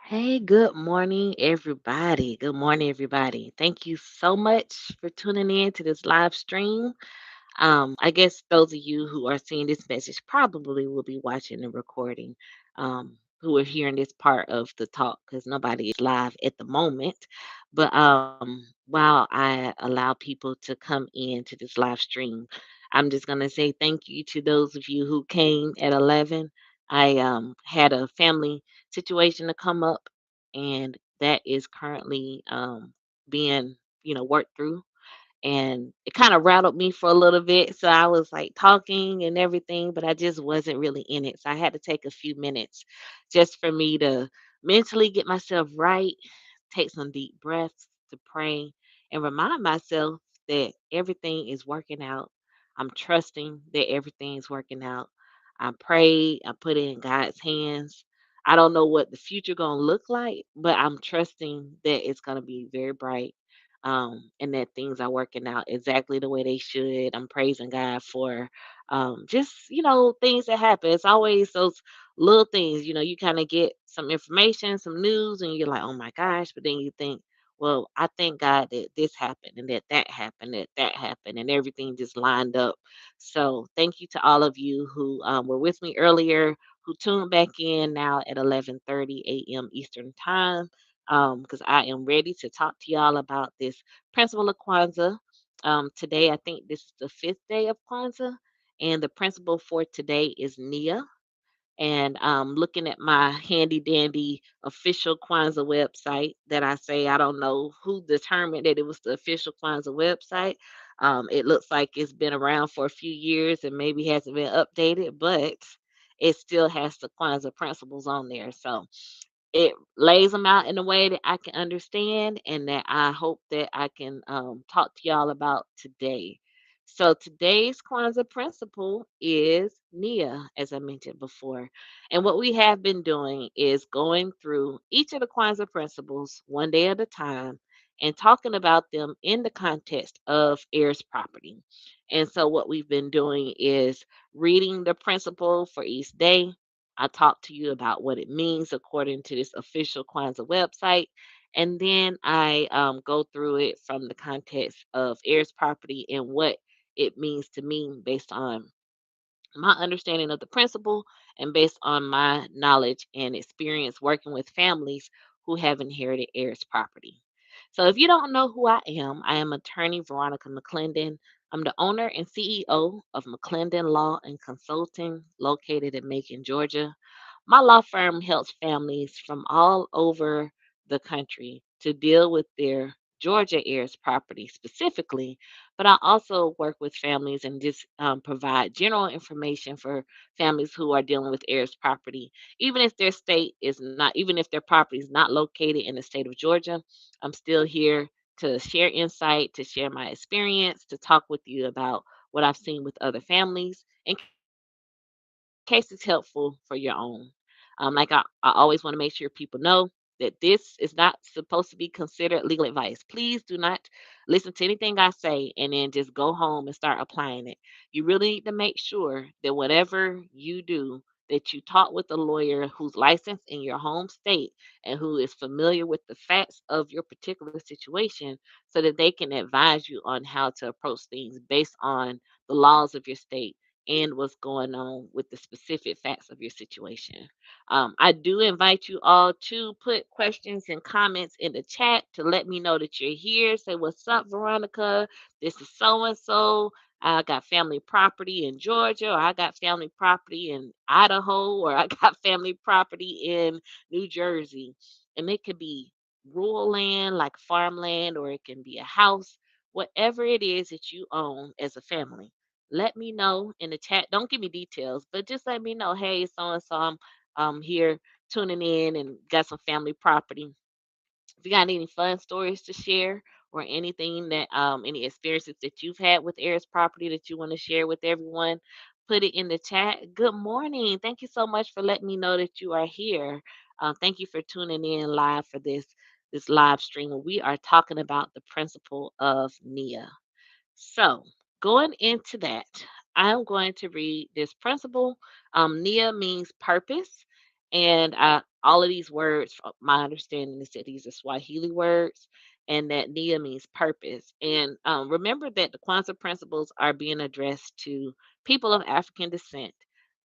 Hey, good morning, everybody. Good morning, everybody. Thank you so much for tuning in to this live stream. I guess those of you who are seeing this message probably will be watching the recording, who are hearing this part of the talk because nobody is live at the moment. But while I allow people to come in to this live stream, I'm just going to say thank you to those of you who came at 11. I had a family situation to come up, and that is currently being, worked through, and it kind of rattled me for a little bit. So I was like talking and everything, but I just wasn't really in it. So I had to take a few minutes just for me to mentally get myself right, take some deep breaths to pray, and remind myself that everything is working out. I'm trusting that everything is working out. I prayed, I put it in God's hands. I don't know what the future gonna look like, but I'm trusting that it's gonna be very bright, and that things are working out exactly the way they should. I'm praising God for just, things that happen. It's always those little things, you kind of get some information, some news, and you're like, oh my gosh. But then you think, well, I thank God that this happened and that happened, that happened, and everything just lined up. So thank you to all of you who were with me earlier, who tuned back in now at 11:30 a.m. Eastern Time, because I am ready to talk to y'all about this principle of Kwanzaa. Today, I think this is the fifth day of Kwanzaa, and the principle for today is Nia. And looking at my handy dandy official Kwanzaa website that I say I don't know who determined that it was the official Kwanzaa website. It looks like it's been around for a few years and maybe hasn't been updated, but it still has the Kwanzaa principles on there. So it lays them out in a way that I can understand and that I hope that I can talk to y'all about today. So today's Kwanzaa principle is Nia, as I mentioned before. And what we have been doing is going through each of the Kwanzaa principles one day at a time and talking about them in the context of heirs property. And so what we've been doing is reading the principle for each day. I talk to you about what it means according to this official Kwanzaa website. And then I go through it from the context of heirs property and what it means to me based on my understanding of the principle and based on my knowledge and experience working with families who have inherited heirs property. So if you don't know who I am attorney Veronica McClendon. I'm the owner and CEO of McClendon Law and Consulting located in Macon, Georgia. My law firm helps families from all over the country to deal with their Georgia heirs property specifically, but I also work with families and just provide general information for families who are dealing with heirs property. Even if their state is not, even if their property is not located in the state of Georgia, I'm still here to share insight, to share my experience, to talk with you about what I've seen with other families in case it's helpful for your own. I always want to make sure people know that this is not supposed to be considered legal advice. Please do not listen to anything I say and then just go home and start applying it. You really need to make sure that whatever you do, that you talk with a lawyer who's licensed in your home state and who is familiar with the facts of your particular situation so that they can advise you on how to approach things based on the laws of your state and what's going on with the specific facts of your situation. I do invite you all to put questions and comments in the chat to let me know that you're here. Say, what's up, Veronica? This is so and so. I got family property in Georgia, or I got family property in Idaho, or I got family property in New Jersey. And it could be rural land, like farmland, or it can be a house, whatever it is that you own as a family. Let me know in the chat. Don't give me details, but just let me know, hey, so and so, I'm here tuning in and got some family property. If you got any fun stories to share or anything that any experiences that you've had with heirs property that you want to share with everyone, put it in the chat. Good morning. Thank you so much for letting me know that you are here. Thank you for tuning in live for this live stream where we are talking about the principle of Nia. So, going into that, I'm going to read this principle. Nia means purpose, and all of these words, from my understanding is that these are Swahili words, and that Nia means purpose. And remember that the Kwanzaa principles are being addressed to people of African descent,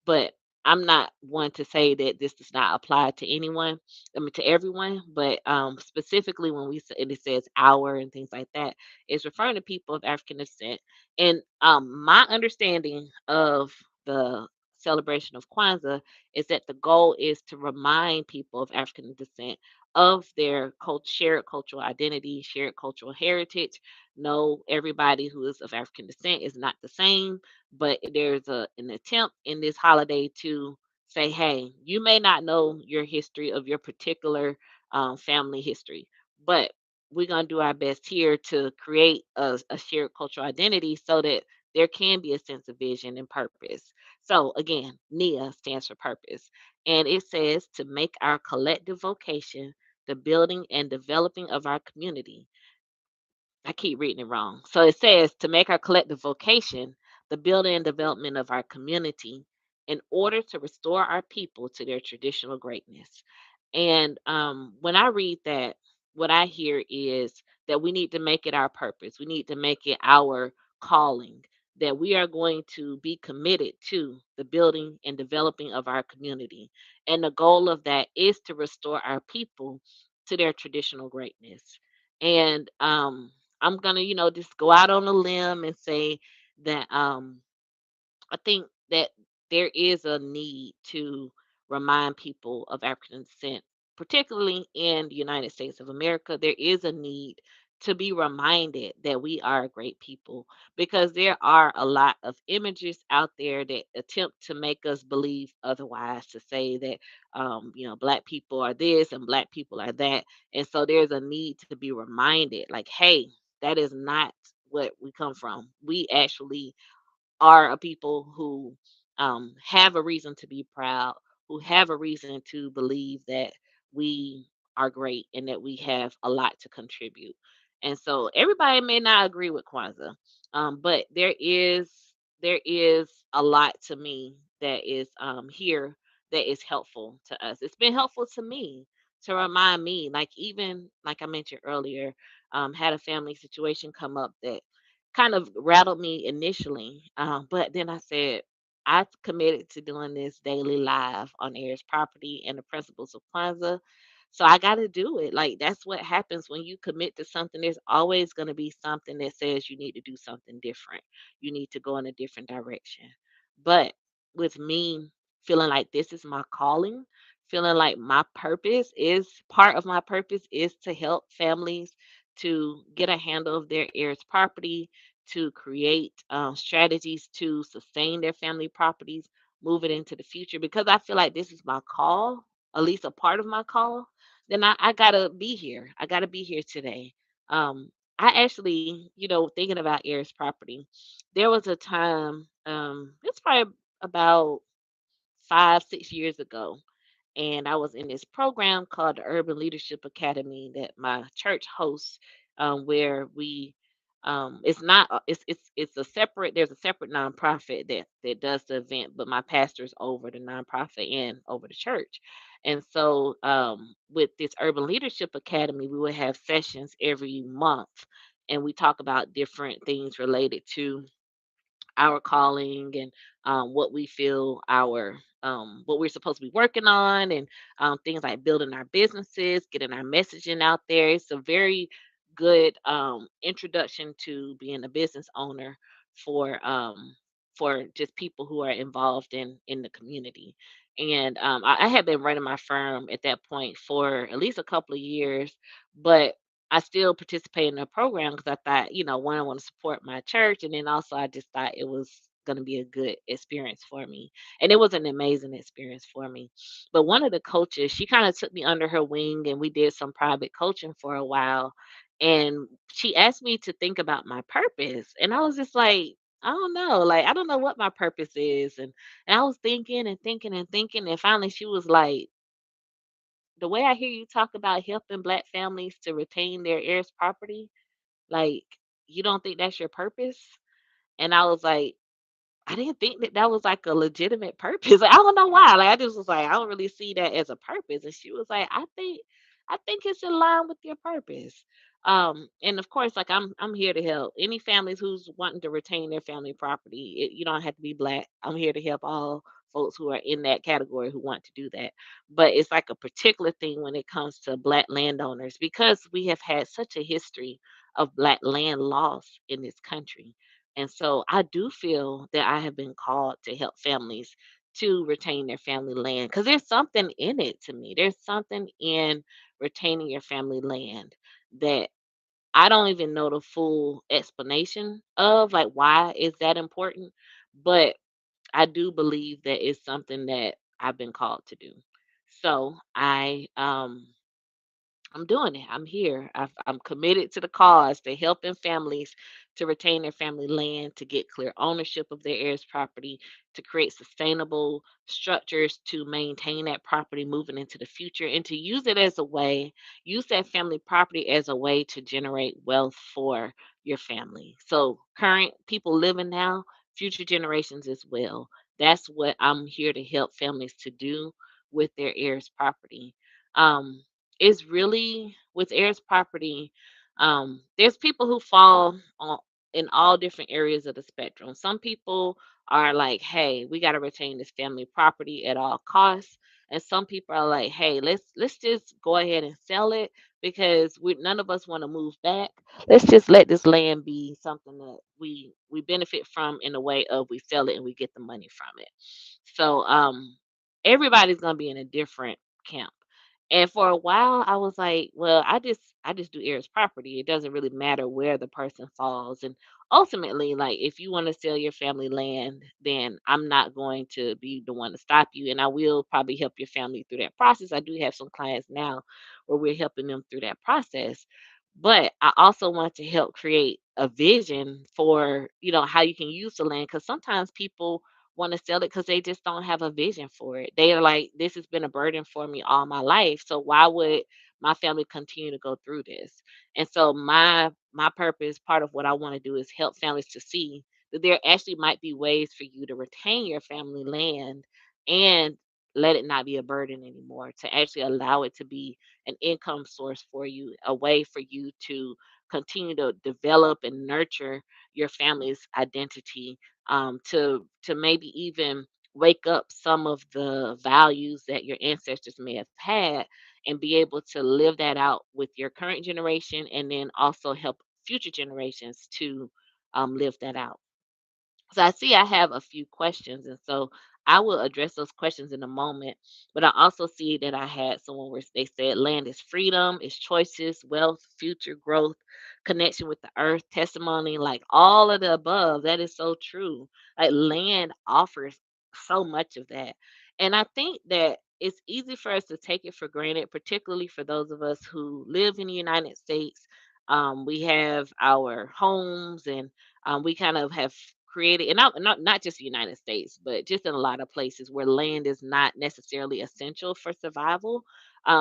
but I'm not one to say that this does not apply to anyone, I mean to everyone, but specifically when we say, and it says our and things like that, it's referring to people of African descent. And my understanding of the celebration of Kwanzaa is that the goal is to remind people of African descent of their shared cultural identity, shared cultural heritage. No, everybody who is of African descent is not the same, but there's an attempt in this holiday to say, hey, you may not know your history of your particular family history, but we're going to do our best here to create a shared cultural identity so that there can be a sense of vision and purpose. So again, NIA stands for purpose. And it says to make our collective vocation the building and developing of our community. I keep reading it wrong. So it says to make our collective vocation the building and development of our community in order to restore our people to their traditional greatness. And when I read that, what I hear is that we need to make it our purpose. We need to make it our calling, that we are going to be committed to the building and developing of our community. And the goal of that is to restore our people to their traditional greatness. And I'm gonna, just go out on a limb and say that I think that there is a need to remind people of African descent, particularly in the United States of America. There is a need to be reminded that we are a great people, because there are a lot of images out there that attempt to make us believe otherwise, to say that, Black people are this and Black people are that. And so there's a need to be reminded, like, hey, that is not what we come from. We actually are a people who have a reason to be proud, who have a reason to believe that we are great and that we have a lot to contribute. And so everybody may not agree with Kwanzaa, but there is a lot to me that is here that is helpful to us. It's been helpful to me to remind me, like even like I mentioned earlier, had a family situation come up that kind of rattled me initially. But then I said, I committed to doing this daily live on Heirs property and the principles of Kwanzaa. So I got to do it. Like, that's what happens when you commit to something. There's always going to be something that says you need to do something different. You need to go in a different direction. But with me feeling like this is my calling, feeling like my purpose is part of my purpose is to help families to get a handle of their heirs property, to create strategies to sustain their family properties, move it into the future. Because I feel like this is my call, at least a part of my call, then I gotta be here. I gotta be here today. I actually, thinking about heirs property, there was a time, it's probably about 5, 6 years ago, and I was in this program called the Urban Leadership Academy that my church hosts, where we it's not it's a separate there's a separate nonprofit that does the event, but my pastor's over the nonprofit and over the church. And so with this Urban Leadership Academy, we would have sessions every month, and we talk about different things related to our calling and what we feel our what we're supposed to be working on, and things like building our businesses, getting our messaging out there. It's a very good introduction to being a business owner for just people who are involved in the community. And I had been running my firm at that point for at least a couple of years, but I still participate in the program because I thought, one, I want to support my church, and then also I just thought it was going to be a good experience for me, and it was an amazing experience for me. But one of the coaches, she kind of took me under her wing, and we did some private coaching for a while, and she asked me to think about my purpose, and I was just like, I don't know, like I don't know what my purpose is, and I was thinking and thinking and thinking, and finally she was like, the way I hear you talk about helping Black families to retain their heirs property, like, you don't think that's your purpose? And I was like, I didn't think that that was like a legitimate purpose. Like, I don't know why. Like I just was like, I don't really see that as a purpose. And she was like, I think it's in line with your purpose. And of course, like I'm here to help any families who's wanting to retain their family property. You don't have to be black. I'm here to help all folks who are in that category who want to do that. But it's like a particular thing when it comes to black landowners because we have had such a history of black land loss in this country. And so I do feel that I have been called to help families to retain their family land because there's something in it to me. There's something in retaining your family land that I don't even know the full explanation of, like, why is that important? But I do believe that it's something that I've been called to do. So I'm doing it. I'm here. I'm committed to the cause to helping families to retain their family land, to get clear ownership of their heirs' property, to create sustainable structures to maintain that property moving into the future, and to use it as a way, use that family property as a way to generate wealth for your family. So, current people living now, future generations as well. That's what I'm here to help families to do with their heirs' property. Um, it's really with heirs property. There's people who fall in all different areas of the spectrum. Some people are like, hey, we got to retain this family property at all costs. And some people are like, hey, let's just go ahead and sell it because we none of us want to move back. Let's just let this land be something that we benefit from in a way of we sell it and we get the money from it. So everybody's gonna be in a different camp. And for a while, I was like, well, I just do heirs property. It doesn't really matter where the person falls. And ultimately, like if you want to sell your family land, then I'm not going to be the one to stop you. And I will probably help your family through that process. I do have some clients now where we're helping them through that process. But I also want to help create a vision for, how you can use the land. Because sometimes people want to sell it because they just don't have a vision for it. They are like, this has been a burden for me all my life. So why would my family continue to go through this? And so my purpose, part of what I want to do is help families to see that there actually might be ways for you to retain your family land and let it not be a burden anymore, to actually allow it to be an income source for you, a way for you to continue to develop and nurture your family's identity, to maybe even wake up some of the values that your ancestors may have had and be able to live that out with your current generation and then also help future generations to live that out. So I see I have a few questions, and so I will address those questions in a moment. But I also see that I had someone where they said land is freedom, is choices, wealth, future growth, connection with the earth, testimony, like all of the above. That is so true. Like land offers so much of that. And I think that it's easy for us to take it for granted, particularly for those of us who live in the United States. We have our homes and we kind of have created, and not just the United States, but just in a lot of places where land is not necessarily essential for survival.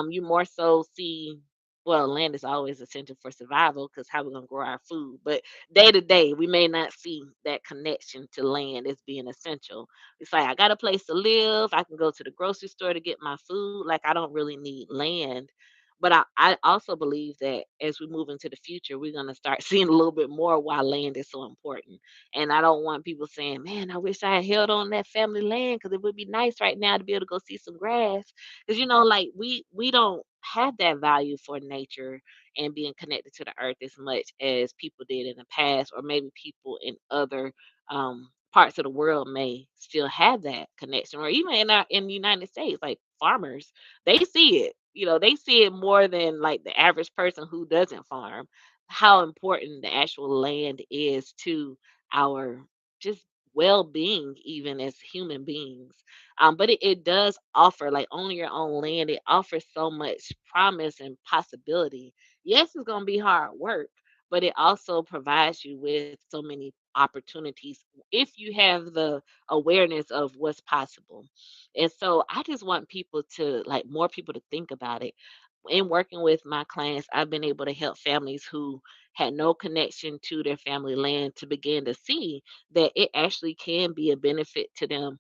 You more so see, well, land is always essential for survival because how we're gonna grow our food. But day to day, we may not see that connection to land as being essential. It's like I got a place to live. I can go to the grocery store to get my food. Like I don't really need land. But I also believe that as we move into the future, we're going to start seeing a little bit more why land is so important. And I don't want people saying, man, I wish I had held on that family land because it would be nice right now to be able to go see some grass. Because, like we don't have that value for nature and being connected to the earth as much as people did in the past, or maybe people in other parts of the world may still have that connection, or even in the United States, like farmers they see it. They see it more than like the average person who doesn't farm, how important the actual land is to our just well-being, even as human beings. But it does offer, like owning your own land, it offers so much promise and possibility. Yes, it's gonna be hard work, but it also provides you with so many opportunities if you have the awareness of what's possible. And so I just want people to, like, more people to think about it. In working with my clients, I've been able to help families who had no connection to their family land to begin to see that it actually can be a benefit to them.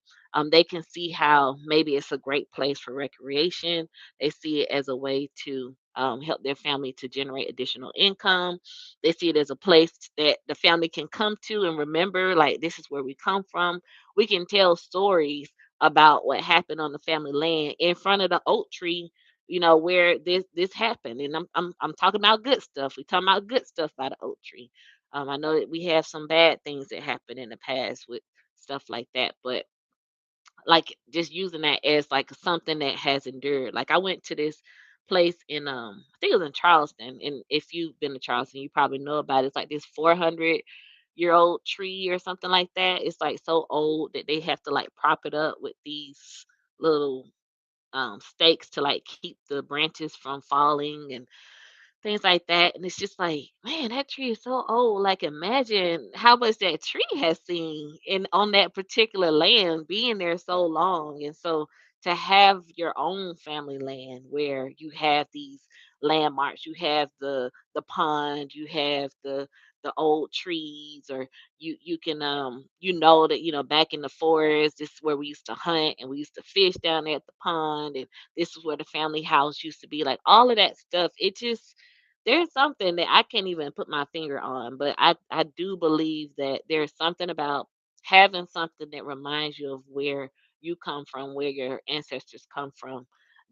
They can see how maybe it's a great place for recreation. They see it as a way to help their family to generate additional income. They see it as a place that the family can come to and remember, like, this is where we come from. We can tell stories about what happened on the family land in front of the oak tree, where this happened. And I'm talking about good stuff. We talking about good stuff by the oak tree. I know that we have some bad things that happened in the past with stuff like that, but like just using that as like something that has endured. Like I went to this place in I think it was in Charleston, and if you've been to Charleston, you probably know about it. It's like this 400-year-old tree or something like that. It's like so old that they have to like prop it up with these little stakes to like keep the branches from falling and things like that. And it's just like, man, that tree is so old. Like, imagine how much that tree has seen in on that particular land, being there so long. And so to have your own family land where you have these landmarks, you have the pond, you have the old trees, or you can that back in the forest, this is where we used to hunt and we used to fish down there at the pond, and this is where the family house used to be. Like all of that stuff, it just there's something that I can't even put my finger on, but I do believe that there's something about having something that reminds you of where you come from, where your ancestors come from,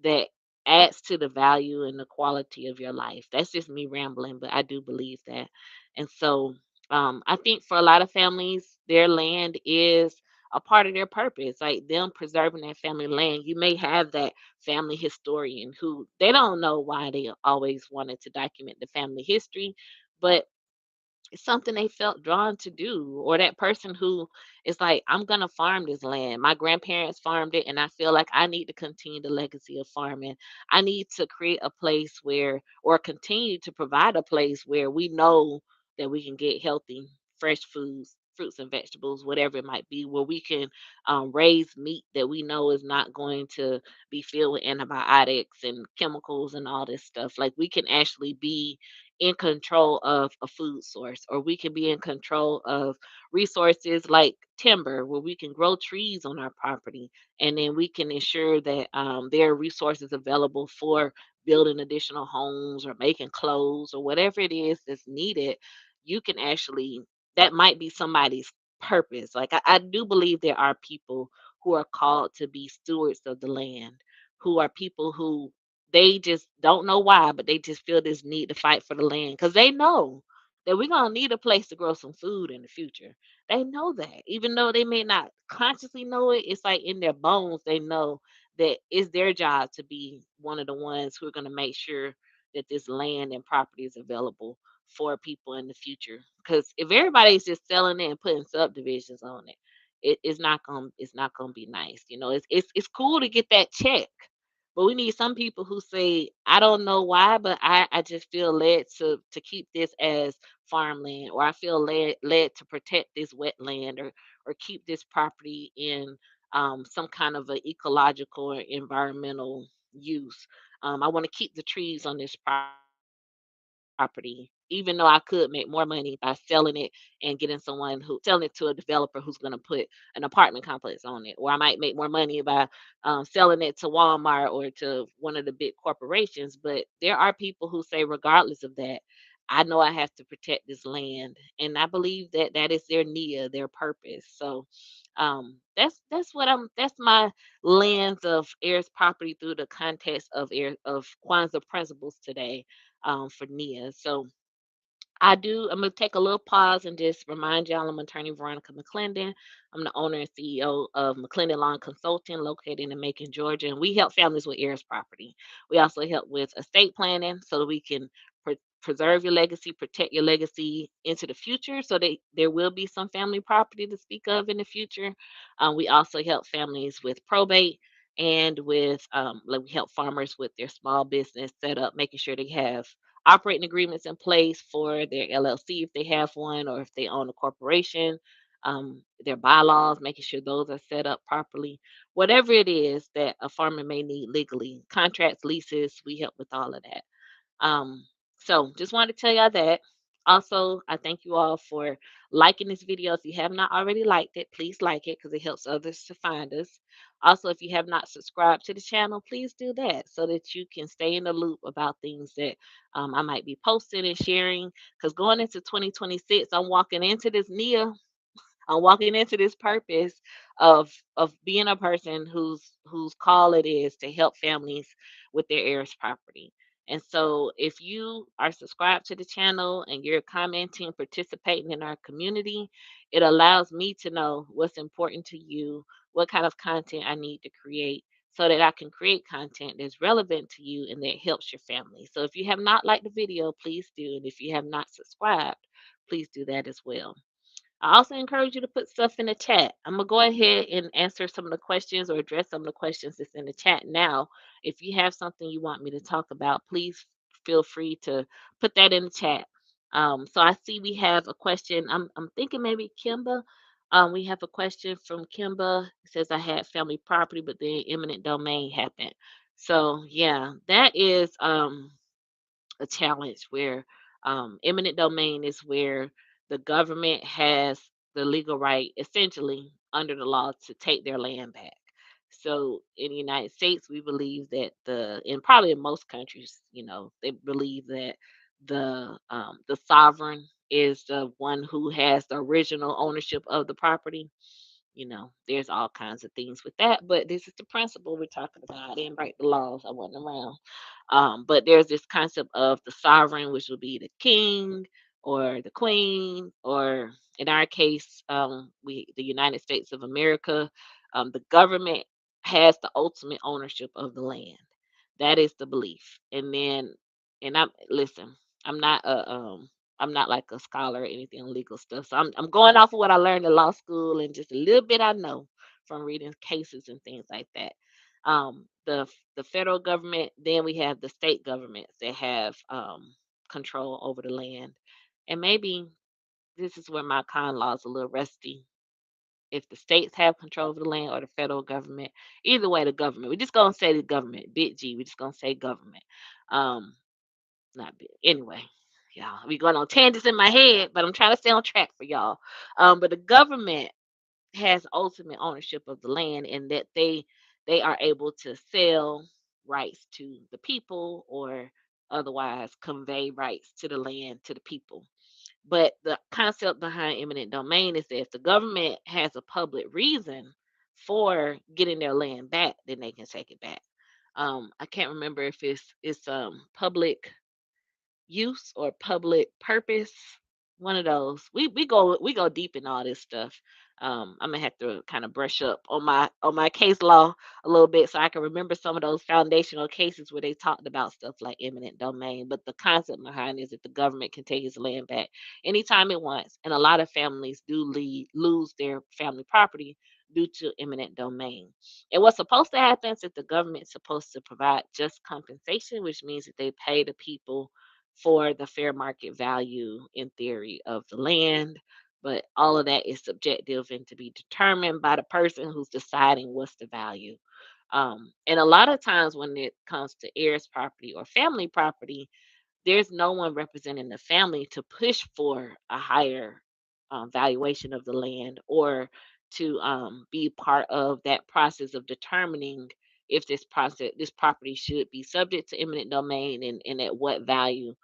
that adds to the value and the quality of your life. That's just me rambling, but I do believe that. And so I think for a lot of families, their land is a part of their purpose, like them preserving their family land. You may have that family historian who they don't know why they always wanted to document the family history, but it's something they felt drawn to do. Or that person who is like, I'm gonna farm this land. My grandparents farmed it, and I feel like I need to continue the legacy of farming. I need to create a place where, or continue to provide a place where we know that we can get healthy, fresh foods, fruits and vegetables, whatever it might be, where we can raise meat that we know is not going to be filled with antibiotics and chemicals and all this stuff. Like we can actually be in control of a food source, or we can be in control of resources like timber, where we can grow trees on our property, and then we can ensure that there are resources available for building additional homes or making clothes or whatever it is that's needed. You can actually, that might be somebody's purpose. Like I do believe there are people who are called to be stewards of the land, who are people who they just don't know why, but they just feel this need to fight for the land because they know that we're gonna need a place to grow some food in the future. They know that, even though they may not consciously know it, it's like in their bones. They know that it's their job to be one of the ones who are gonna make sure that this land and property is available for people in the future. Because if everybody's just selling it and putting subdivisions on it, it's not gonna be nice. It's cool to get that check, but we need some people who say, I don't know why, but I just feel led to keep this as farmland, or I feel led to protect this wetland, or keep this property in some kind of an ecological or environmental use. I want to keep the trees on this property, even though I could make more money by selling it and getting someone who selling it to a developer who's going to put an apartment complex on it. Or I might make more money by selling it to Walmart or to one of the big corporations. But there are people who say, regardless of that, I know I have to protect this land, and I believe that that is their nia, their purpose. So that's my lens of heirs property through the context of Kwanzaa principles today, for Nia. So I'm gonna take a little pause and just remind y'all I'm attorney Veronica McClendon. I'm the owner and CEO of McClendon Law and Consulting, located in Macon, Georgia. And we help families with heirs property. We also help with estate planning so that we can preserve your legacy, protect your legacy into the future, so that there will be some family property to speak of in the future. We also help families with probate, and with like we help farmers with their small business setup, making sure they have operating agreements in place for their LLC if they have one, or if they own a corporation, their bylaws, making sure those are set up properly. Whatever it is that a farmer may need legally, contracts, leases, we help with all of that. Um, so just wanted to tell y'all that. Also, I thank you all for liking this video. If you have not already liked it, please like it because it helps others to find us. Also, if you have not subscribed to the channel, please do that so that you can stay in the loop about things that I might be posting and sharing. Because going into 2026, I'm walking into this Nia. I'm walking into this purpose of being a person whose call it is to help families with their heirs property. And so if you are subscribed to the channel and you're commenting, participating in our community, it allows me to know what's important to you, what kind of content I need to create so that I can create content that's relevant to you and that helps your family. So if you have not liked the video, please do. And if you have not subscribed, please do that as well. I also encourage you to put stuff in the chat. I'm gonna go ahead and answer some of the questions or address some of the questions that's in the chat now. If you have something you want me to talk about, please feel free to put that in the chat. So I see we have a question. I'm thinking maybe Kimba. We have a question from Kimba. It says I had family property, but then eminent domain happened. So yeah, that is a challenge where eminent domain is where the government has the legal right, essentially, under the law to take their land back. So in the United States, we believe that and probably in most countries, they believe that the sovereign is the one who has the original ownership of the property. There's all kinds of things with that, but this is the principle we're talking about. I didn't break the laws, I wasn't around. But there's this concept of the sovereign, which would be the king or the queen, or in our case, the United States of America. The government has the ultimate ownership of the land. That is the belief. And I'm listen. I'm not a I'm not like a scholar or anything on legal stuff. So I'm going off of what I learned in law school and just a little bit I know from reading cases and things like that. The federal government, then we have the state governments that have control over the land. And maybe this is where my con law is a little rusty. If the states have control over the land or the federal government, either way, the government. We're just gonna say the government, big G. We're just gonna say government. Um, Not big. Anyway, y'all, we going on tangents in my head, but I'm trying to stay on track for y'all. But the government has ultimate ownership of the land, and that they are able to sell rights to the people or otherwise convey rights to the land to the people. But the concept behind eminent domain is that if the government has a public reason for getting their land back, then they can take it back. I can't remember if it's public use or public purpose. One of those. We go deep in all this stuff. I'm gonna have to kind of brush up on my case law a little bit so I can remember some of those foundational cases where they talked about stuff like eminent domain. But the concept behind is that the government can take its land back anytime it wants, and a lot of families do lose their family property due to eminent domain. And what's supposed to happen is that the government's supposed to provide just compensation, which means that they pay the people for the fair market value in theory of the land. But all of that is subjective and to be determined by the person who's deciding what's the value. And a lot of times when it comes to heirs property or family property, there's no one representing the family to push for a higher valuation of the land or to be part of that process of determining if this property should be subject to eminent domain and at what value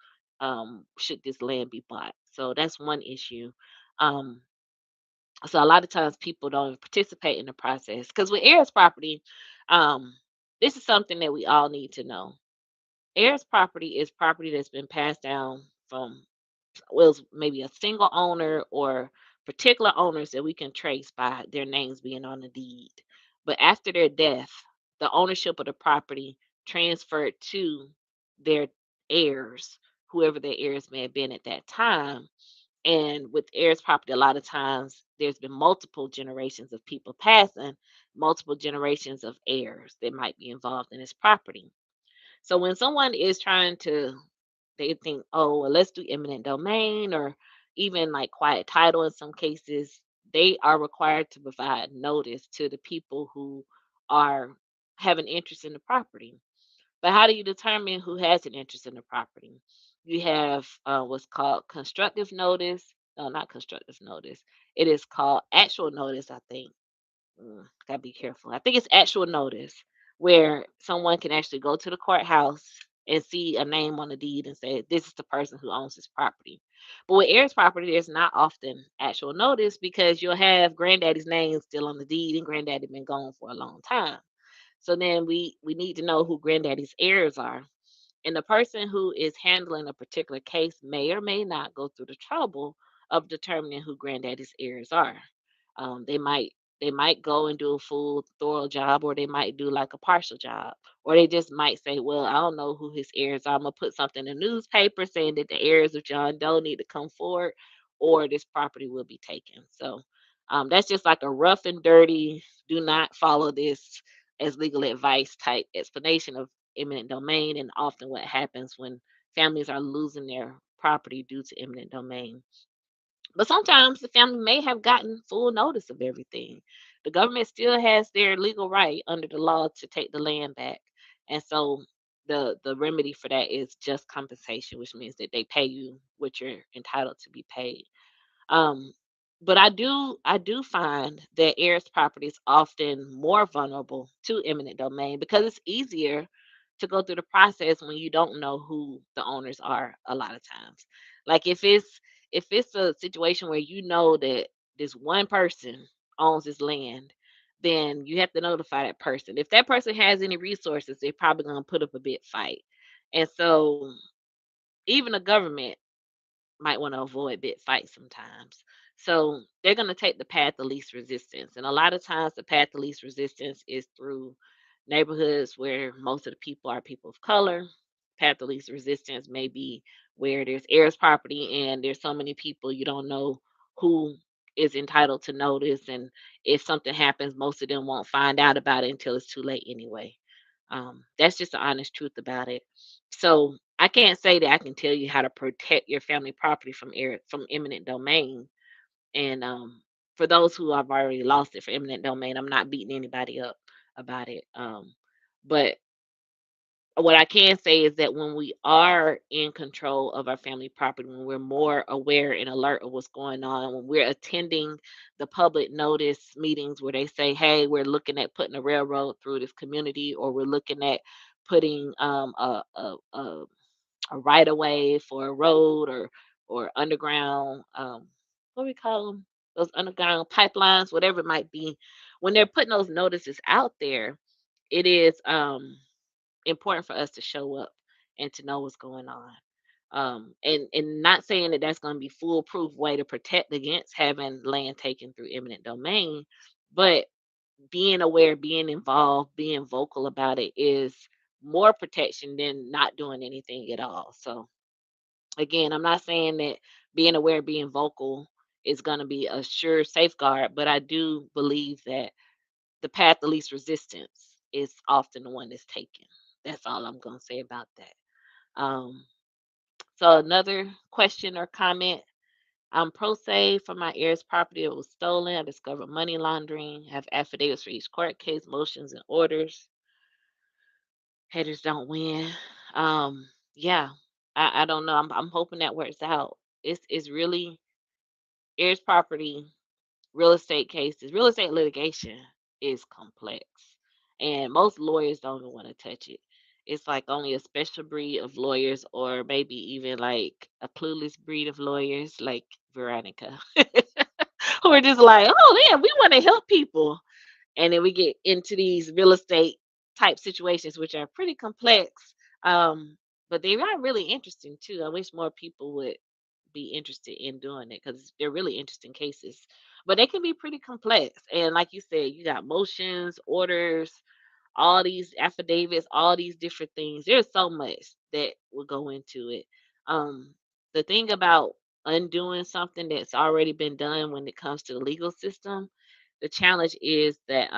should this land be bought. So that's one issue. Um, so a lot of times people don't participate in the process because with heirs property, um, this is something that we all need to know. Heirs property is property that's been passed down from was maybe a single owner or particular owners that we can trace by their names being on the deed. But after their death, the ownership of the property transferred to their heirs, whoever their heirs may have been at that time. And with heirs property, a lot of times there's been multiple generations of people passing, multiple generations of heirs that might be involved in this property. So when someone is trying to, they think, oh, well, let's do eminent domain or even like quiet title in some cases, they are required to provide notice to the people who are have an interest in the property. But how do you determine who has an interest in the property? You have what's called constructive notice. No, not constructive notice. It is called actual notice, I think. Gotta be careful. I think it's actual notice where someone can actually go to the courthouse and see a name on the deed and say, this is the person who owns this property. But with heirs property, there's not often actual notice because you'll have granddaddy's name still on the deed and granddaddy been gone for a long time. So then we need to know who granddaddy's heirs are. And the person who is handling a particular case may or may not go through the trouble of determining who granddaddy's heirs are. They might go and do a full thorough job, or they might do like a partial job, or they just might say, "Well, I don't know who his heirs are. I'm gonna put something in the newspaper saying that the heirs of John Doe need to come forward, or this property will be taken." So that's just like a rough and dirty. Do not follow this as legal advice type explanation of eminent domain, and often what happens when families are losing their property due to eminent domain. But sometimes the family may have gotten full notice of everything. The government still has their legal right under the law to take the land back. And so the remedy for that is just compensation, which means that they pay you what you're entitled to be paid. Um, but I do find that heirs property is often more vulnerable to eminent domain because it's easier to go through the process when you don't know who the owners are a lot of times. Like if it's a situation where you know that this one person owns this land, then you have to notify that person. If that person has any resources, they're probably going to put up a big fight. And so even the government might want to avoid big fights sometimes. So they're going to take the path of least resistance. And a lot of times, the path of least resistance is through neighborhoods where most of the people are people of color. Path of least resistance may be where there's heirs property and there's so many people you don't know who is entitled to notice. And if something happens, most of them won't find out about it until it's too late anyway. That's just the honest truth about it. So I can't say that I can tell you how to protect your family property from eminent domain. And for those who have already lost it for eminent domain, I'm not beating anybody up about it. But what I can say is that when we are in control of our family property, when we're more aware and alert of what's going on, when we're attending the public notice meetings where they say, "Hey, we're looking at putting a railroad through this community," or we're looking at putting a right of way for a road or underground what do we call them, those underground pipelines, whatever it might be. When they're putting those notices out there, it is important for us to show up and to know what's going on. And not saying that that's going to be foolproof way to protect against having land taken through eminent domain, but being aware, being involved, being vocal about it is more protection than not doing anything at all. So again, I'm not saying that being aware, being vocal is going to be a sure safeguard, but I do believe that the path of least resistance is often the one that's taken. That's all I'm going to say about that. So another question or comment. I'm pro se for my heirs property. It was stolen. I discovered money laundering. Have affidavits for each court case, motions and orders. Haters don't win. Yeah, I don't know. I'm hoping that works out. It's really heirs property, real estate cases, real estate litigation is complex, and most lawyers don't even want to touch it. It's like only a special breed of lawyers, or maybe even like a clueless breed of lawyers, like Veronica, who are just like, "Oh yeah, we want to help people," and then we get into these real estate type situations, which are pretty complex. Um, but they are really interesting too. I wish more people would be interested in doing it because they're really interesting cases. But they can be pretty complex. And like you said, you got motions, orders, all these affidavits, all these different things. There's so much that will go into it. The thing about undoing something that's already been done when it comes to the legal system, the challenge is that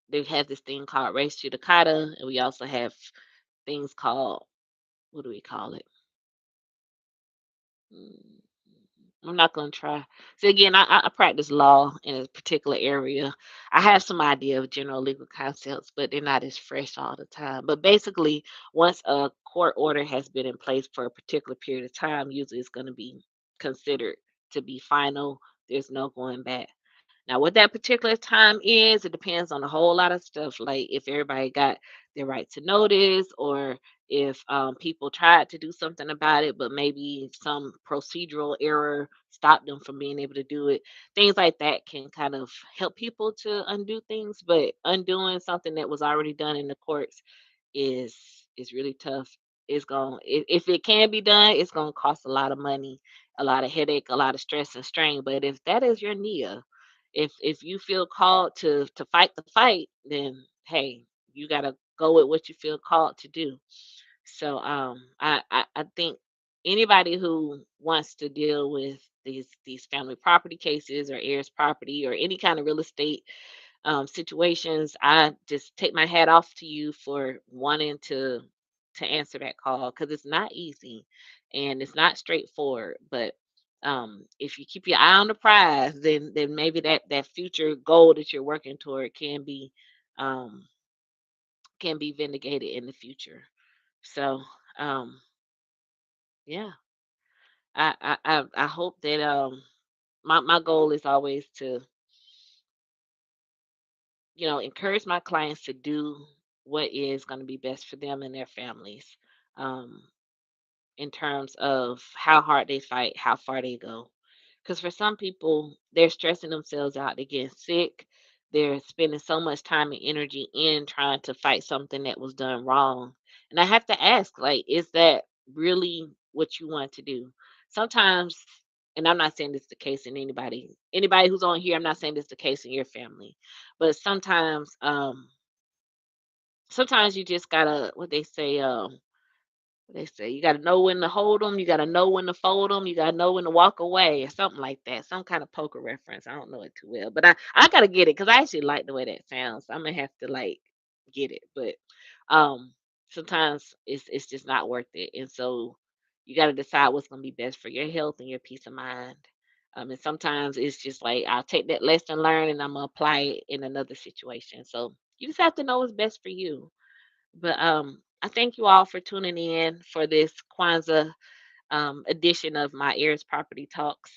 they have this thing called res judicata, and we also have things called, what do we call it? I'm not gonna try. So again, I practice law in a particular area. I have some idea of general legal concepts, but they're not as fresh all the time. But basically, once a court order has been in place for a particular period of time, usually it's going to be considered to be final. There's no going back. Now, what that particular time is, it depends on a whole lot of stuff, like if everybody got their right to notice, or if people tried to do something about it, but maybe some procedural error stopped them from being able to do it. Things like that can kind of help people to undo things, but undoing something that was already done in the courts is is really tough. It's going if it can be done, it's going to cost a lot of money, a lot of headache, a lot of stress and strain. But if that is your nia, if you feel called to fight the fight, then hey, you got to go with what you feel called to do. So I think anybody who wants to deal with these family property cases or heirs property or any kind of real estate situations, I just take my hat off to you for wanting to answer that call, because it's not easy and it's not straightforward. But if you keep your eye on the prize, then maybe that future goal that you're working toward um, can be vindicated in the future. So um, yeah, I hope that my goal is always to encourage my clients to do what is going to be best for them and their families, um, in terms of how hard they fight, how far they go. Because for some people, they're stressing themselves out, they're getting sick, they're spending so much time and energy in trying to fight something that was done wrong. And I have to ask, like, is that really what you want to do? Sometimes, and I'm not saying this is the case in anybody who's on here, I'm not saying this is the case in your family, but sometimes you just gotta, what they say you gotta know when to hold them, you gotta know when to fold them, you gotta know when to walk away, or something like that. Some kind of poker reference. I don't know it too well, but I gotta get it because I actually like the way that sounds. I'm gonna have to like get it, but um, sometimes it's just not worth it, and so you gotta decide what's gonna be best for your health and your peace of mind. And sometimes it's just like I'll take that lesson learned and I'm gonna apply it in another situation. So you just have to know what's best for you. But I thank you all for tuning in for this Kwanzaa edition of my Heirs Property Talks.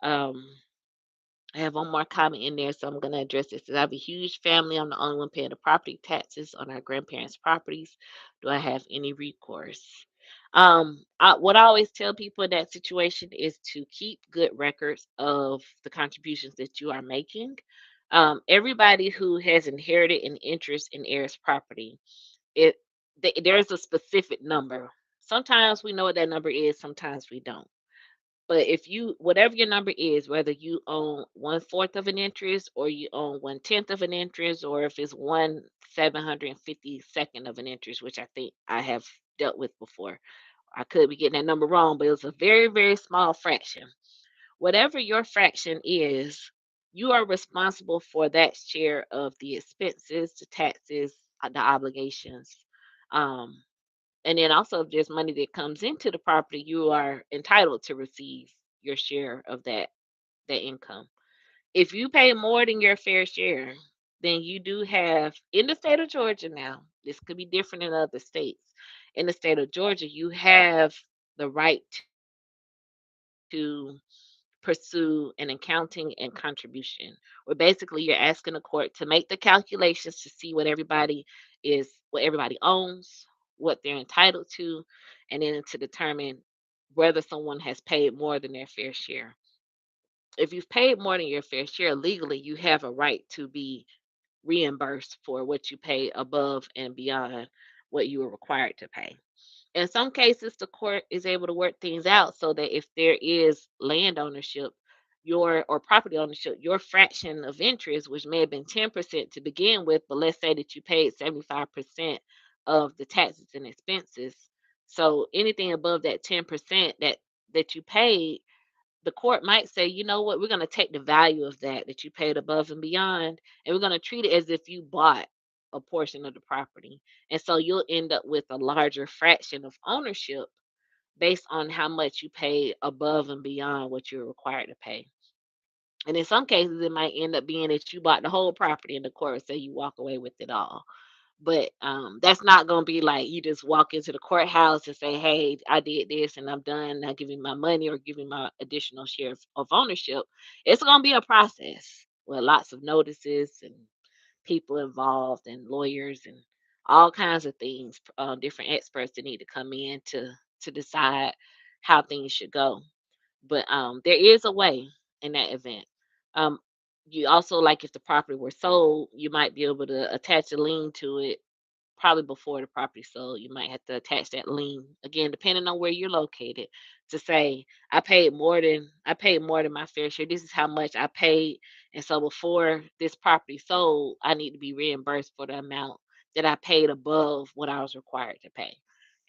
Um, I have one more comment in there, so I'm going to address this. I have a huge family. I'm the only one paying the property taxes on our grandparents' properties. Do I have any recourse? What I always tell people in that situation is to keep good records of the contributions that you are making. Everybody who has inherited an interest in heirs property, it there's a specific number. Sometimes we know what that number is, sometimes we don't. But if you, whatever your number is, whether you own 1/4 of an interest or you own 1/10 of an interest, or if it's 1/752nd of an interest, which I think I have dealt with before. I could be getting that number wrong, but it was a very, very small fraction. Whatever your fraction is, you are responsible for that share of the expenses, the taxes, the obligations. Um, and then also, if there's money that comes into the property, you are entitled to receive your share of that income. If you pay more than your fair share, then you do have, in the state of Georgia now, this could be different in other states. In the state of Georgia, you have the right to pursue an accounting and contribution, where basically you're asking the court to make the calculations to see what everybody owns, what they're entitled to, and then to determine whether someone has paid more than their fair share. If you've paid more than your fair share legally, you have a right to be reimbursed for what you pay above and beyond what you were required to pay. In some cases, the court is able to work things out so that if there is land ownership, your or property ownership, your fraction of interest, which may have been 10% to begin with, but let's say that you paid 75% of the taxes and expenses. So anything above that 10% that you paid, the court might say, you know what, we're going to take the value of that you paid above and beyond, and we're going to treat it as if you bought a portion of the property. And so you'll end up with a larger fraction of ownership, based on how much you pay above and beyond what you're required to pay. And in some cases, it might end up being that you bought the whole property and the court say you walk away with it all. But that's not going to be like you just walk into the courthouse and say, "Hey, I did this and I'm done. Now give me my money or give me my additional share of ownership." It's going to be a process with lots of notices and people involved and lawyers and all kinds of things, different experts that need to come in to decide how things should go. But there is a way in that event. Um, you also, like, if the property were sold, you might be able to attach a lien to it probably before the property sold. You might have to attach that lien again, depending on where you're located, to say I paid more than my fair share. This is how much I paid, and so before this property sold, I need to be reimbursed for the amount that I paid above what I was required to pay.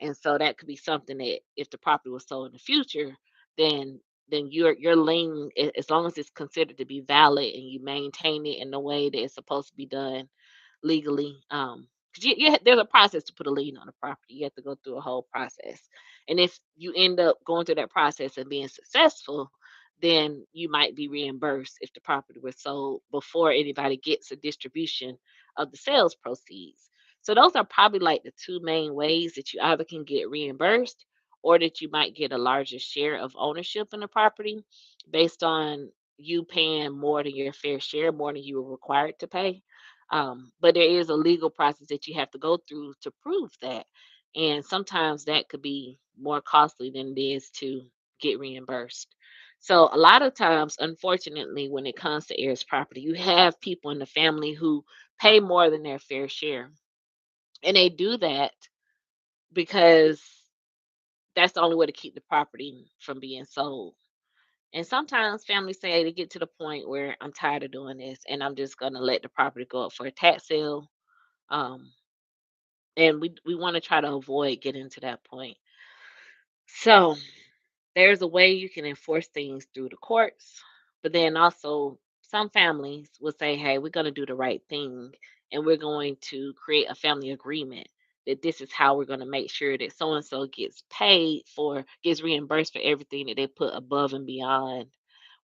And so that could be something that if the property was sold in the future, then your lien, as long as it's considered to be valid and you maintain it in the way that it's supposed to be done legally. 'Cause there's a process to put a lien on a property. You have to go through a whole process. And if you end up going through that process and being successful, then you might be reimbursed if the property was sold before anybody gets a distribution of the sales proceeds. So those are probably like the two main ways that you either can get reimbursed or that you might get a larger share of ownership in the property based on you paying more than your fair share, more than you were required to pay. But there is a legal process that you have to go through to prove that. And sometimes that could be more costly than it is to get reimbursed. So, a lot of times, unfortunately, when it comes to heirs property, you have people in the family who pay more than their fair share. And they do that because that's the only way to keep the property from being sold. And sometimes families say they get to the point where I'm tired of doing this and I'm just going to let the property go up for a tax sale. Um, and we want to try to avoid getting to that point. So there's a way you can enforce things through the courts, but then also some families will say, "Hey, we're going to do the right thing, and we're going to create a family agreement that this is how we're going to make sure that so and so gets reimbursed for everything that they put above and beyond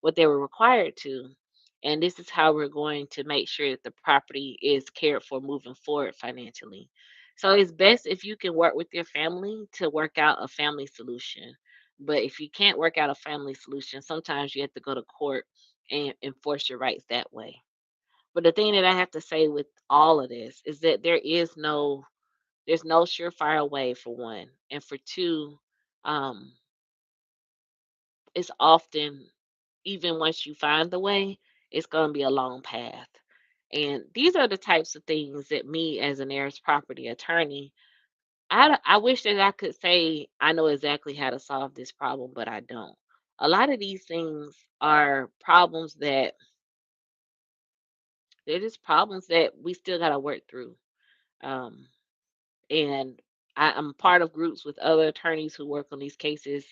what they were required to." And this is how we're going to make sure that the property is cared for moving forward financially. So it's best if you can work with your family to work out a family solution, but if you can't work out a family solution, sometimes you have to go to court and enforce your rights that way. But the thing that I have to say with all of this is that there's no surefire way for one. And for two, um, it's often, even once you find the way, it's gonna be a long path. And these are the types of things that me as an heirs property attorney, I wish that I could say I know exactly how to solve this problem, but I don't. A lot of these things are problems that they're just problems that we still got to work through. Um, and I'm part of groups with other attorneys who work on these cases,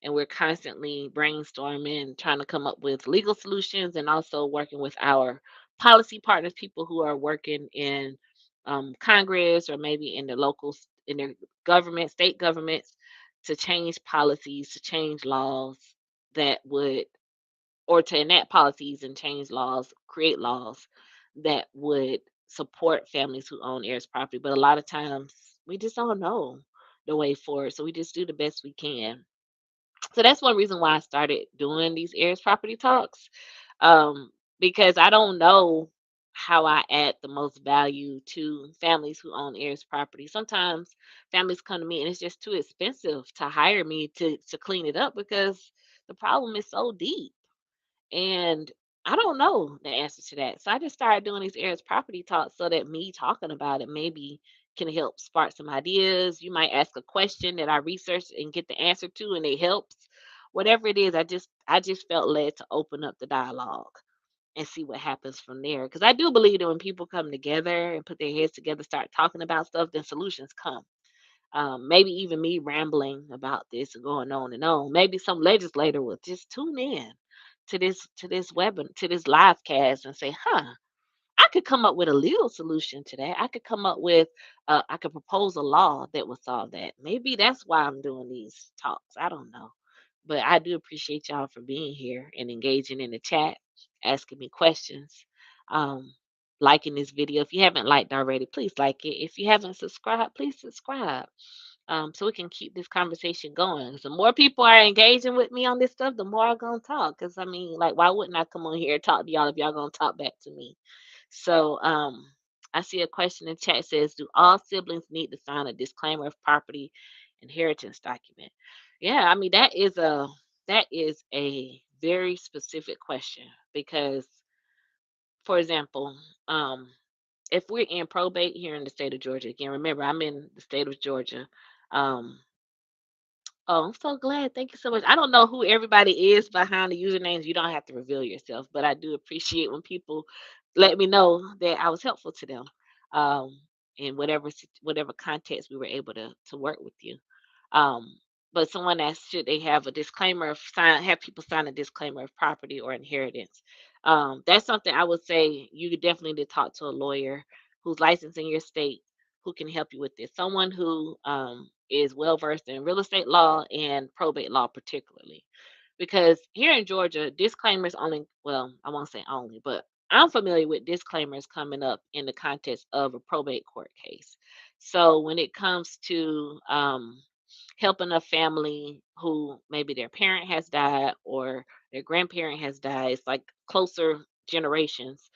and we're constantly brainstorming, trying to come up with legal solutions, and also working with our policy partners, people who are working in Congress or maybe in the in their government, state governments, to change policies, to change laws that would, or to enact policies and change laws, create laws that would support families who own heirs property. But a lot of times we just don't know the way forward. So we just do the best we can. So that's one reason why I started doing these heirs property talks. Um, because I don't know how I add the most value to families who own heirs property. Sometimes families come to me and it's just too expensive to hire me to clean it up because the problem is so deep. And I don't know the answer to that. So I just started doing these Aries property talks so that me talking about it maybe can help spark some ideas. You might ask a question that I researched and get the answer to, and it helps. Whatever it is, I just felt led to open up the dialogue and see what happens from there. Because I do believe that when people come together and put their heads together, start talking about stuff, then solutions come. Maybe even me rambling about this and going on and on. Maybe some legislator will just tune in to this live cast and say, "Huh, I could come up with a legal solution to that. I could come up with, I could propose a law that would solve that. Maybe that's why I'm doing these talks. I don't know. But I do appreciate y'all for being here and engaging in the chat, asking me questions, um, liking this video. If you haven't liked already, please like it. If you haven't subscribed, please subscribe, so we can keep this conversation going. The more people are engaging with me on this stuff, the more I'm gonna talk. Cause I mean, like, why wouldn't I come on here and talk to y'all if y'all gonna talk back to me? So, I see a question in chat says, "Do all siblings need to sign a disclaimer of property inheritance document?" Yeah, I mean that is a very specific question because, for example, um, if we're in probate here in the state of Georgia, again, remember I'm in the state of Georgia. Um, Oh, I'm so glad. Thank you so much. I don't know who everybody is behind the usernames. You don't have to reveal yourself, but I do appreciate when people let me know that I was helpful to them, um, in whatever context we were able to work with you. Um, but someone asked, should they have a disclaimer of have people sign a disclaimer of property or inheritance? That's something I would say you could definitely need to talk to a lawyer who's licensed in your state who can help you with this. Someone who is well versed in real estate law and probate law, particularly. Because here in Georgia, disclaimers only, well, I won't say only, but I'm familiar with disclaimers coming up in the context of a probate court case. So when it comes to helping a family who maybe their parent has died or their grandparent has died, it's like closer generations.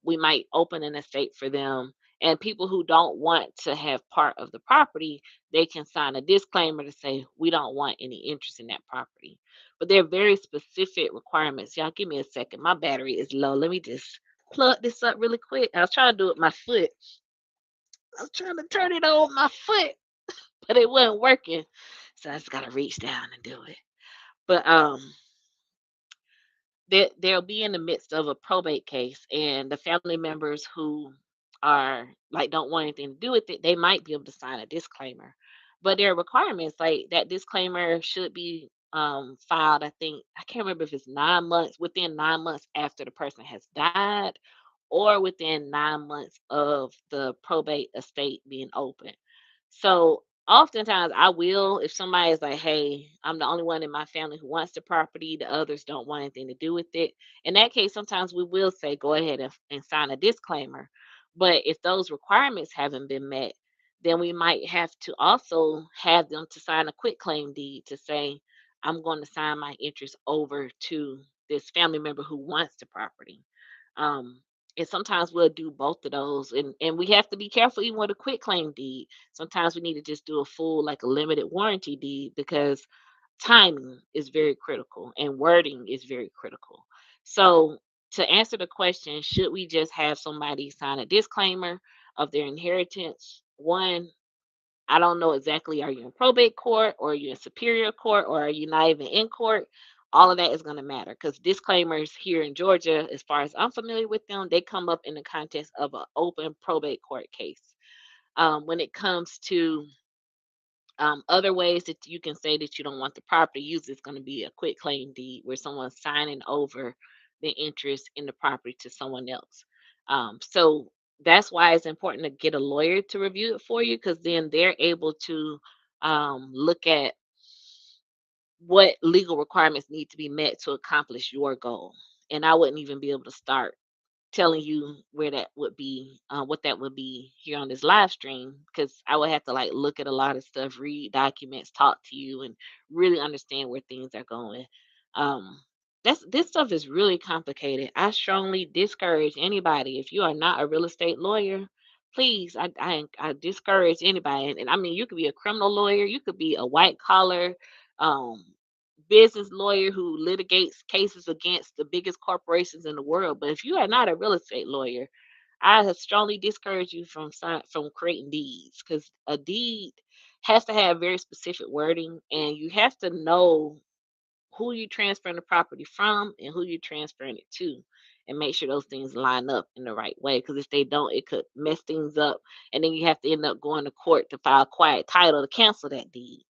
We might open an estate for them, and people who don't want to have part of the property, they can sign a disclaimer to say we don't want any interest in that property. But there are very specific requirements. Y'all give me a second. My battery is low. Let me just plug this up really quick. I was trying to do it with my foot. I was trying to turn it on with my foot, but it wasn't working. So I just gotta reach down and do it. But they'll be in the midst of a probate case, and the family members who are like don't want anything to do with it, they might be able to sign a disclaimer. But there are requirements like that disclaimer should be filed. I think I can't remember if it's 9 months, within 9 months after the person has died, or within 9 months of the probate estate being open. So oftentimes I will, if somebody is like, hey, I'm the only one in my family who wants the property, the others don't want anything to do with it. In that case, sometimes we will say, go ahead and sign a disclaimer. But if those requirements haven't been met, then we might have to also have them to sign a quit claim deed to say, I'm going to sign my interest over to this family member who wants the property. Um, and sometimes we'll do both of those, and we have to be careful even with a quit claim deed. Sometimes we need to just do a full, like a limited warranty deed, because timing is very critical and wording is very critical. So, to answer the question, should we just have somebody sign a disclaimer of their inheritance? One, I don't know exactly, are you in probate court or are you in superior court or are you not even in court? All of that is going to matter because disclaimers here in Georgia, as far as I'm familiar with them, they come up in the context of an open probate court case. When it comes to other ways that you can say that you don't want the property, usually it's going to be a quit claim deed where someone's signing over the interest in the property to someone else. So that's why it's important to get a lawyer to review it for you because then they're able to look at what legal requirements need to be met to accomplish your goal. And I wouldn't even be able to start telling you where that would be, what that would be here on this live stream, because I would have to like look at a lot of stuff, read documents, talk to you, and really understand where things are going. Um, this stuff is really complicated. I strongly discourage anybody if you are not a real estate lawyer. Please, I discourage anybody, and I mean you could be a criminal lawyer, you could be a white collar, um, business lawyer who litigates cases against the biggest corporations in the world. But if you are not a real estate lawyer, I have strongly discourage you from from creating deeds because a deed has to have very specific wording, and you have to know who you transferring the property from and who you transferring it to, and make sure those things line up in the right way, because if they don't, it could mess things up, and then you have to end up going to court to file quiet title to cancel that deed.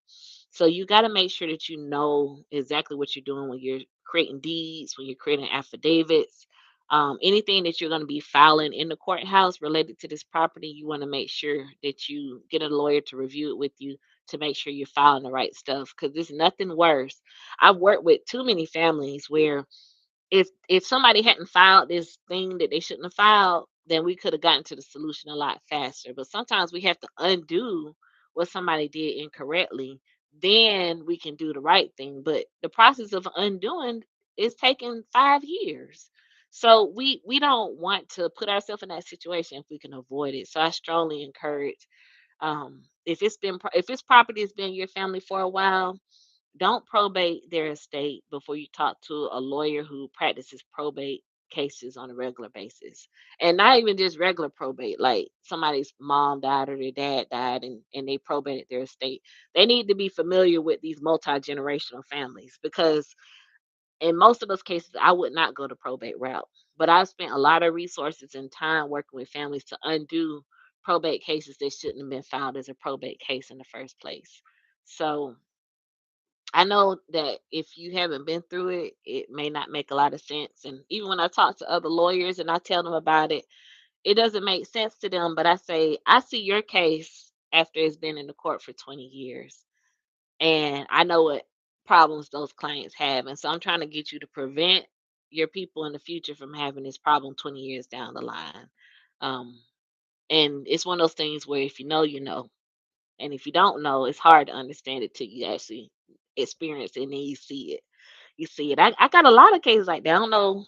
So you got to make sure that you know exactly what you're doing when you're creating deeds, when you're creating affidavits. Anything that you're going to be filing in the courthouse related to this property, you want to make sure that you get a lawyer to review it with you to make sure you're filing the right stuff. Because there's nothing worse. I've worked with too many families where if somebody hadn't filed this thing that they shouldn't have filed, then we could have gotten to the solution a lot faster. But sometimes we have to undo what somebody did incorrectly, then we can do the right thing. But the process of undoing is taking 5 years. So we don't want to put ourselves in that situation if we can avoid it. So I strongly encourage, if this property has been your family for a while, don't probate their estate before you talk to a lawyer who practices probate cases on a regular basis. And not even just regular probate, like somebody's mom died or their dad died and they probated their estate. They need to be familiar with these multi-generational families because in most of those cases, I would not go the probate route. But I've spent a lot of resources and time working with families to undo probate cases that shouldn't have been filed as a probate case in the first place. So I know that if you haven't been through it, it may not make a lot of sense. And even when I talk to other lawyers and I tell them about it, it doesn't make sense to them. But I say, I see your case after it's been in the court for 20 years. And I know what problems those clients have. And so I'm trying to get you to prevent your people in the future from having this problem 20 years down the line. Um, and it's one of those things where if you know, you know. And if you don't know, it's hard to understand it till you actually experience it and then you see it. You see it. I got a lot of cases like that. I don't know.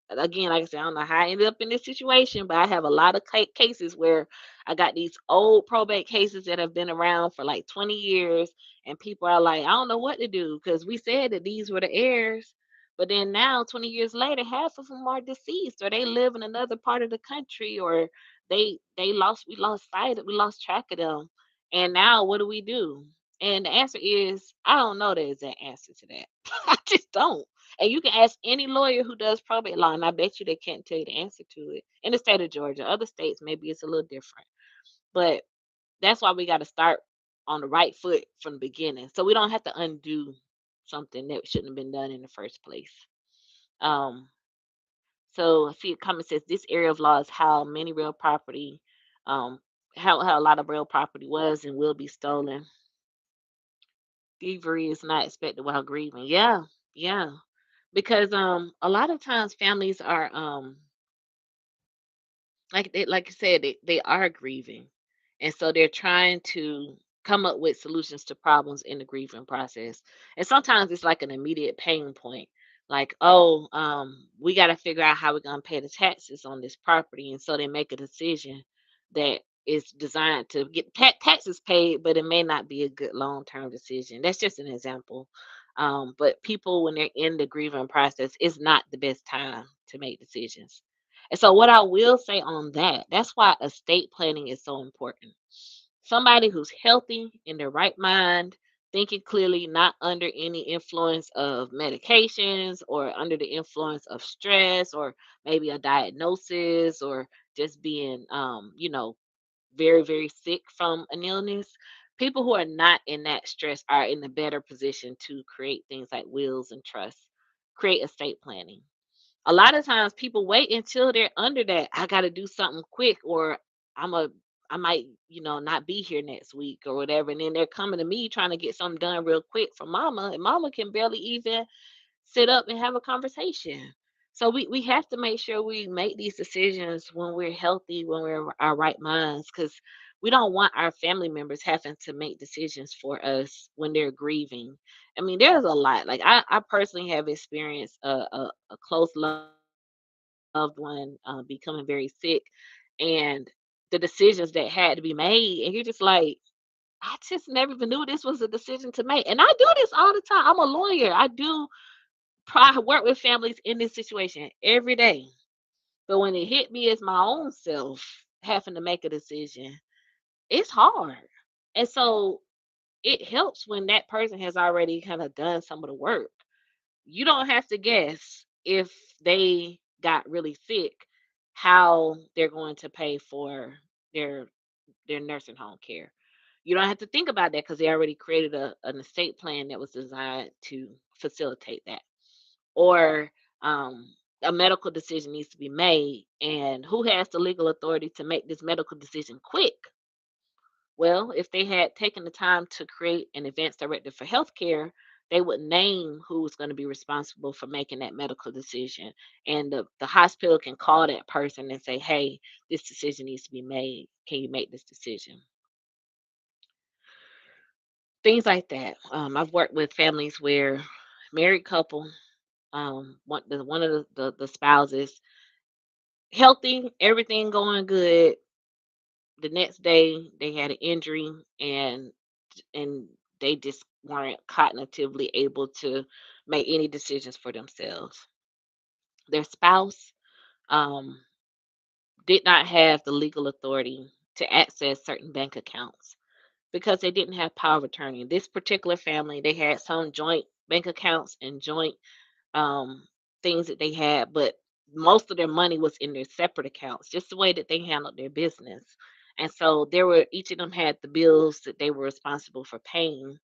Again, like I said, I don't know how I ended up in this situation, but I have a lot of cases where I got these old probate cases that have been around for like 20 years, and people are like, I don't know what to do because we said that these were the heirs. But then now, 20 years later, half of them are deceased, or they live in another part of the country, or we lost sight, we lost track of them. And now, what do we do? And the answer is, I don't know the exact answer to that. I just don't. And you can ask any lawyer who does probate law, and I bet you they can't tell you the answer to it. In the state of Georgia, other states maybe it's a little different, but that's why we got to start on the right foot from the beginning, so we don't have to undo something that shouldn't have been done in the first place. Um, so I see a comment says this area of law is how many real property, um, how a lot of real property was and will be stolen. Thievery is not expected while grieving. Yeah, yeah. Because a lot of times families are like I said, they are grieving. And so they're trying to come up with solutions to problems in the grieving process. And sometimes it's like an immediate pain point. Like, oh, we got to figure out how we're going to pay the taxes on this property. And so they make a decision that is designed to get taxes paid, but it may not be a good long term decision. That's just an example. But people, when they're in the grieving process, it's not the best time to make decisions. And so what I will say on that, that's why estate planning is so important. Somebody who's healthy in their right mind, thinking clearly, not under any influence of medications or under the influence of stress or maybe a diagnosis or just being very, very sick from an illness. People who are not in that stress are in a better position to create things like wills and trusts, create estate planning. A lot of times people wait until they're under that, I gotta do something quick or I'm a I might, not be here next week or whatever. And then they're coming to me trying to get something done real quick for mama. And mama can barely even sit up and have a conversation. So we have to make sure we make these decisions when we're healthy, when we're in our right minds, because we don't want our family members having to make decisions for us when they're grieving. I mean, there's a lot. Like I personally have experienced a close loved one becoming very sick, and the decisions that had to be made, and you're just like, I just never even knew this was a decision to make. And I do this all the time. I'm a lawyer. I work with families in this situation every day. But when it hit me as my own self having to make a decision, it's hard. And so it helps when that person has already kind of done some of the work. You don't have to guess if they got really sick how they're going to pay for their their nursing home care. You don't have to think about that because they already created an estate plan that was designed to facilitate that. Or a medical decision needs to be made. And who has the legal authority to make this medical decision quick? Well, if they had taken the time to create an advance directive for healthcare, they would name who's going to be responsible for making that medical decision. And the hospital can call that person and say, hey, this decision needs to be made. Can you make this decision? Things like that. I've worked with families where married couple, one of the spouses, healthy, everything going good. The next day they had an injury, and they just weren't cognitively able to make any decisions for themselves. Their spouse um, did not have the legal authority to access certain bank accounts because they didn't have power of attorney. This particular family, they had some joint bank accounts and joint um, things that they had, but most of their money was in their separate accounts, just the way that they handled their business. And so there were each of them had the bills that they were responsible for paying.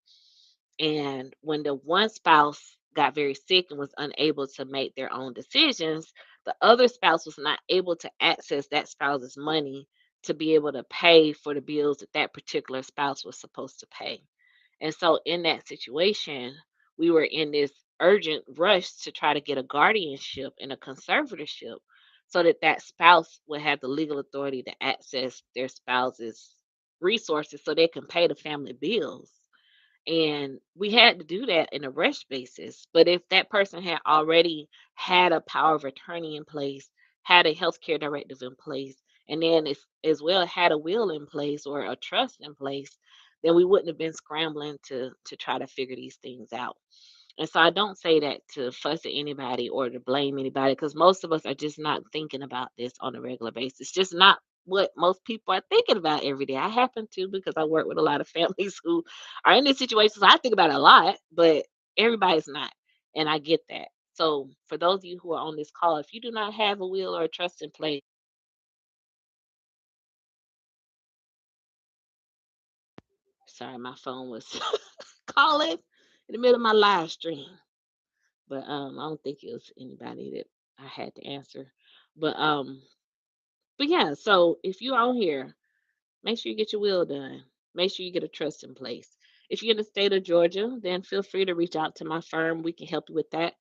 And when the one spouse got very sick and was unable to make their own decisions, the other spouse was not able to access that spouse's money to be able to pay for the bills that that particular spouse was supposed to pay. And so in that situation, we were in this urgent rush to try to get a guardianship and a conservatorship so that that spouse would have the legal authority to access their spouse's resources so they can pay the family bills. And we had to do that in a rush basis. But if that person had already had a power of attorney in place, had a healthcare directive in place, and then as well had a will in place or a trust in place, then we wouldn't have been scrambling to try to figure these things out. And so I don't say that to fuss at anybody or to blame anybody because most of us are just not thinking about this on a regular basis. Just not what most people are thinking about every day. I happen to because I work with a lot of families who are in these situations. I think about it a lot, but everybody's not. And I get that. So for those of you who are on this call, if you do not have a will or a trust in place, sorry, my phone was calling in the middle of my live stream. But I don't think it was anybody that I had to answer. But um, but yeah, so if you're on here, make sure you get your will done. Make sure you get a trust in place. If you're in the state of Georgia, then feel free to reach out to my firm. We can help you with that.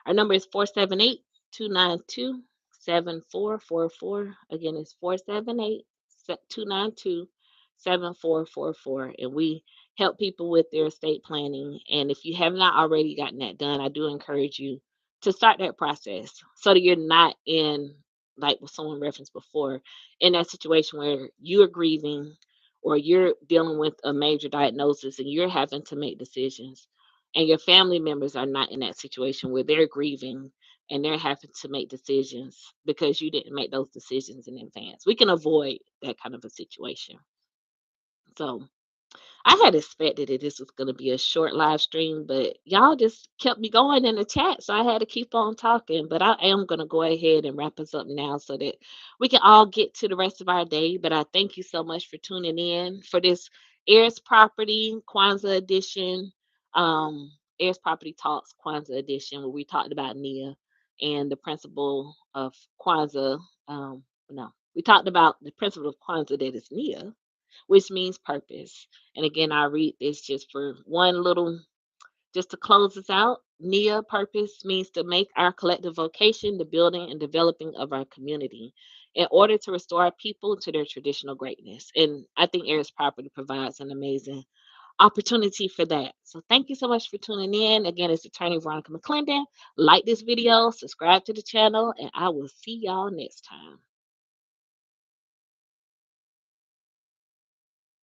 Our number is 478-292-7444. Again, it's 478-292-7444. And we help people with their estate planning. And if you have not already gotten that done, I do encourage you to start that process so that you're not in, like what someone referenced before, in that situation where you're grieving or you're dealing with a major diagnosis and you're having to make decisions and your family members are not in that situation where they're grieving and they're having to make decisions because you didn't make those decisions in advance. We can avoid that kind of a situation. So I had expected that this was going to be a short live stream, but y'all just kept me going in the chat, so I had to keep on talking. But I am going to go ahead and wrap us up now so that we can all get to the rest of our day. But I thank you so much for tuning in for this Heirs Property Kwanzaa edition, um, Heirs Property Talks Kwanzaa edition, where we talked about Nia and the principle of Kwanzaa. No, we talked about the principle of Kwanzaa that is Nia, which means purpose. And again, I read this just for one little, just to close this out. Nia purpose means to make our collective vocation the building and developing of our community in order to restore our people to their traditional greatness. And I think Aries Property provides an amazing opportunity for that. So thank you so much for tuning in. Again, it's attorney Veronica McClendon. Like this video, subscribe to the channel, and I will see y'all next time.